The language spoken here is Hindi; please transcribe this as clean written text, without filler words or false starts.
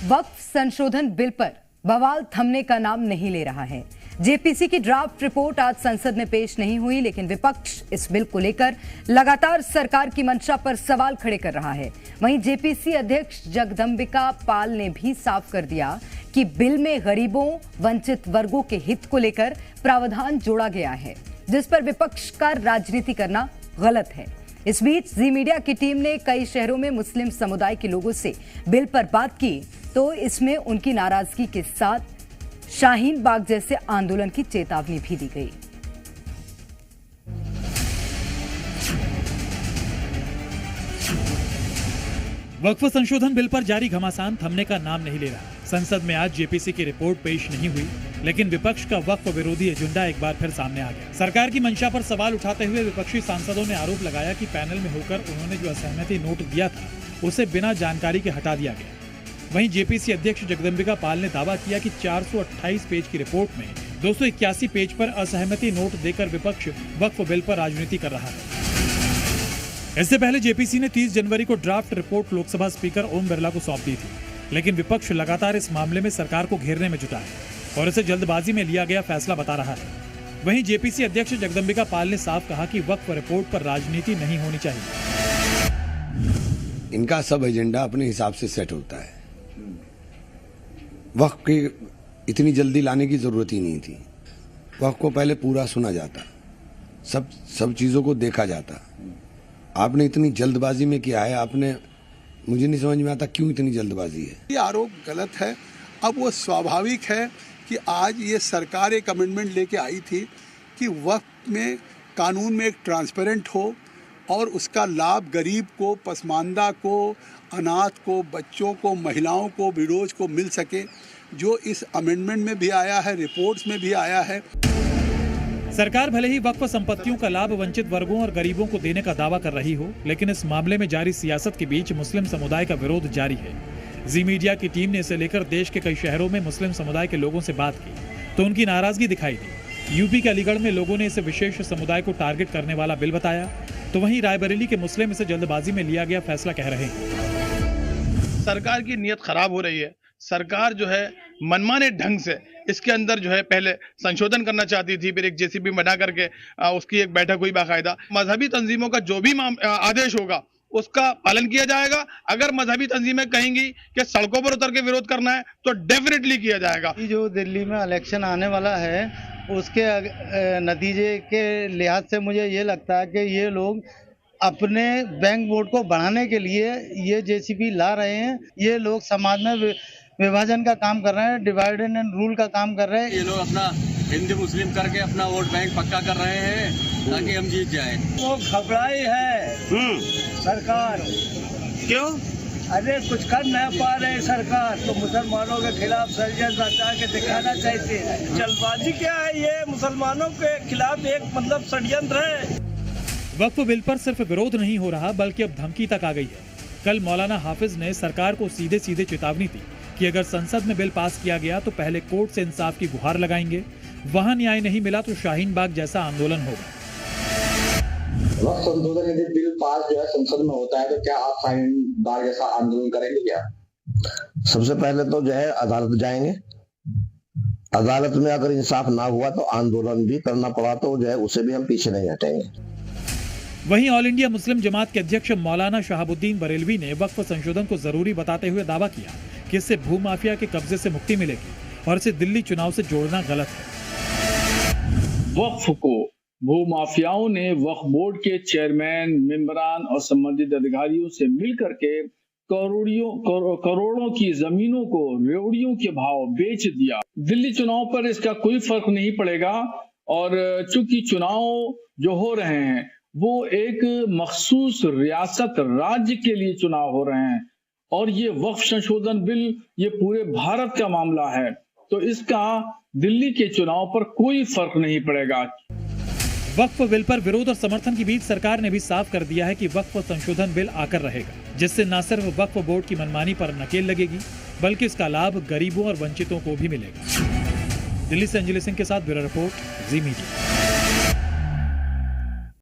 वक्फ संशोधन बिल पर बवाल थमने का नाम नहीं ले रहा है। जेपीसी की ड्राफ्ट रिपोर्ट आज संसद में पेश नहीं हुई, लेकिन विपक्ष इस बिल को लेकर लगातार सरकार की मंशा पर सवाल खड़े कर रहा है। वहीं जेपीसी अध्यक्ष जगदंबिका पाल ने भी साफ कर दिया कि बिल में गरीबों, वंचित वर्गों के हित को लेकर प्रावधान जोड़ा गया है, जिस पर विपक्ष का राजनीति करना गलत है। इस बीच जी मीडिया की टीम ने कई शहरों में मुस्लिम समुदाय के लोगों से बिल पर बात की, तो इसमें उनकी नाराजगी के साथ शाहीन बाग जैसे आंदोलन की चेतावनी भी दी गई। वक्फ संशोधन बिल पर जारी घमासान थमने का नाम नहीं ले रहा। संसद में आज जेपीसी की रिपोर्ट पेश नहीं हुई, लेकिन विपक्ष का वक्फ विरोधी एजेंडा एक बार फिर सामने आ गया। सरकार की मंशा पर सवाल उठाते हुए विपक्षी सांसदों ने आरोप लगाया कि पैनल में होकर उन्होंने जो असहमति नोट दिया था, उसे बिना जानकारी के हटा दिया गया। वहीं जेपीसी अध्यक्ष जगदंबिका पाल ने दावा किया कि 428 पेज की रिपोर्ट में 281 पेज पर असहमति नोट देकर विपक्ष वक्फ बिल पर राजनीति कर रहा है। इससे पहले जेपीसी ने 30 जनवरी को draft report Lok Sabha speaker Om Birla को सौंप दी थी, लेकिन विपक्ष लगातार इस मामले में सरकार को घेरने में जुटा है और इसे जल्दबाजी में लिया गया फैसला बता रहा है। वहीं जेपीसी अध्यक्ष जगदंबिका पाल ने साफ कहा कि वक्फ रिपोर्ट पर राजनीति नहीं होनी चाहिए। इनका सब एजेंडा अपने हिसाब से सेट होता है। वक्फ की इतनी जल्दी लाने की जरूरत ही नहीं थी। वक्फ को पहले पूरा सुना जाता, सब चीजों को देखा जाता। आपने इतनी जल्दबाजी में किया है, आपने, मुझे नहीं समझ में आता क्यों इतनी जल्दबाजी है। ये आरोप गलत है। अब वो स्वाभाविक है कि आज ये सरकार एक अमेंडमेंट लेके आई थी कि वक्फ में कानून में एक ट्रांसपेरेंट हो और उसका लाभ गरीब को, पसमानदा को, अनाथ को, बच्चों को, महिलाओं को, विडोज को मिल सके, जो इस अमेंडमेंट में भी आया है, रिपोर्ट्स में भी आया है। सरकार भले ही वक्फ संपत्तियों का लाभ वंचित वर्गों और गरीबों को देने का दावा कर रही हो, लेकिन इस मामले में जारी सियासत के बीच मुस्लिम समुदाय का विरोध जारी है। जी मीडिया की टीम ने इसे लेकर देश के कई शहरों में मुस्लिम समुदाय के लोगों से बात की, तो उनकी नाराजगी दिखाई दी। यूपी के अलीगढ़ में लोगों ने इसे विशेष समुदाय को टारगेट करने वाला बिल बताया, तो वहीं रायबरेली के मुस्लिम इसे जल्दबाजी में लिया गया फैसला कह रहे हैं। सरकार की नीयत खराब हो रही है। सरकार जो है मनमाने ढंग से इसके अंदर जो है पहले संशोधन करना चाहती थी, फिर एक जेसीबी बना करके उसकी एक बैठक हुई बाकायदा। मजहबी तंजीमों का जो भी आदेश होगा उसका पालन किया जाएगा। अगर मजहबी तंजीमें कहेंगी कि सड़कों पर उतर के विरोध करना है तो डेफिनेटली किया जाएगा। जो दिल्ली में इलेक्शन आने वाला है उसके नतीजे के लिहाज से मुझे ये लगता है कि ये लोग अपने बैंक वोट को बढ़ाने के लिए ये जेसीबी ला रहे हैं। ये लोग समाज में विभाजन का काम कर रहे हैं, डिवाइड एंड रूल का काम कर रहे हैं। ये लोग अपना हिंदू मुस्लिम करके अपना वोट बैंक पक्का कर रहे हैं ताकि हम जीत जाएं। वो घबराई है सरकार। क्यों? अरे कुछ कर नहीं पा रहे सरकार, तो मुसलमानों के खिलाफ षड्यंत्र रचा के दिखाना चाहती है। जल्दबाजी क्या है, ये मुसलमानों के खिलाफ एक मतलब षड्यंत्र है। वक्फ बिल पर सिर्फ विरोध नहीं हो रहा, बल्कि अब धमकी तक आ गई है। कल मौलाना हाफिज ने सरकार को सीधे सीधे चेतावनी दी कि अगर संसद में बिल पास किया गया तो पहले कोर्ट से इंसाफ की गुहार लगाएंगे, वहां न्याय नहीं मिला तो शाहीन बाग जैसा आंदोलन होगा। वक्फ संशोधन यदि बिल पास जो है संसद में होता है तो क्या आप शाहीन बाग जैसा आंदोलन करेंगे क्या? सबसे पहले तो जो है अदालत जाएंगे। अदालत में अगर इंसाफ ना हुआ तो आंदोलन भी करना पड़ा तो जो है उसे भी हम पीछे नहीं हटेंगे। वहीं ऑल इंडिया मुस्लिम जमात के अध्यक्ष मौलाना शहाबुद्दीन बरेलवी ने वक्फ संशोधन को जरूरी बताते हुए दावा किया कि इससे भूमाफिया के कब्जे से मुक्ति मिलेगी और इसे दिल्ली चुनाव से जोड़ना गलत है। वक्फ को भूमाफियाओं ने वक्फ बोर्ड के चेयरमैन, मेंबरान और संबंधित अधिकारियों से मिलकर के करोड़ों की जमीनों को रेवड़ियों के भाव बेच दिया। दिल्ली चुनाव पर इसका कोई फर्क नहीं पड़ेगा और चूंकि चुनाव जो हो रहे हैं वो एक मखसूस रियासत राज्य के लिए चुनाव हो रहे हैं और ये वक्फ संशोधन बिल ये पूरे भारत का मामला है, तो इसका दिल्ली के चुनाव पर कोई फर्क नहीं पड़ेगा। वक्फ बिल पर विरोध और समर्थन के बीच सरकार ने भी साफ कर दिया है कि वक्फ संशोधन बिल आकर रहेगा, जिससे न सिर्फ वक्फ बोर्ड की मनमानी पर नकेल लगेगी, बल्कि इसका लाभ गरीबों और वंचितों को भी मिलेगा। दिल्ली से अंजलि सिंह के साथ ब्यूरो रिपोर्ट, जी मीडिया।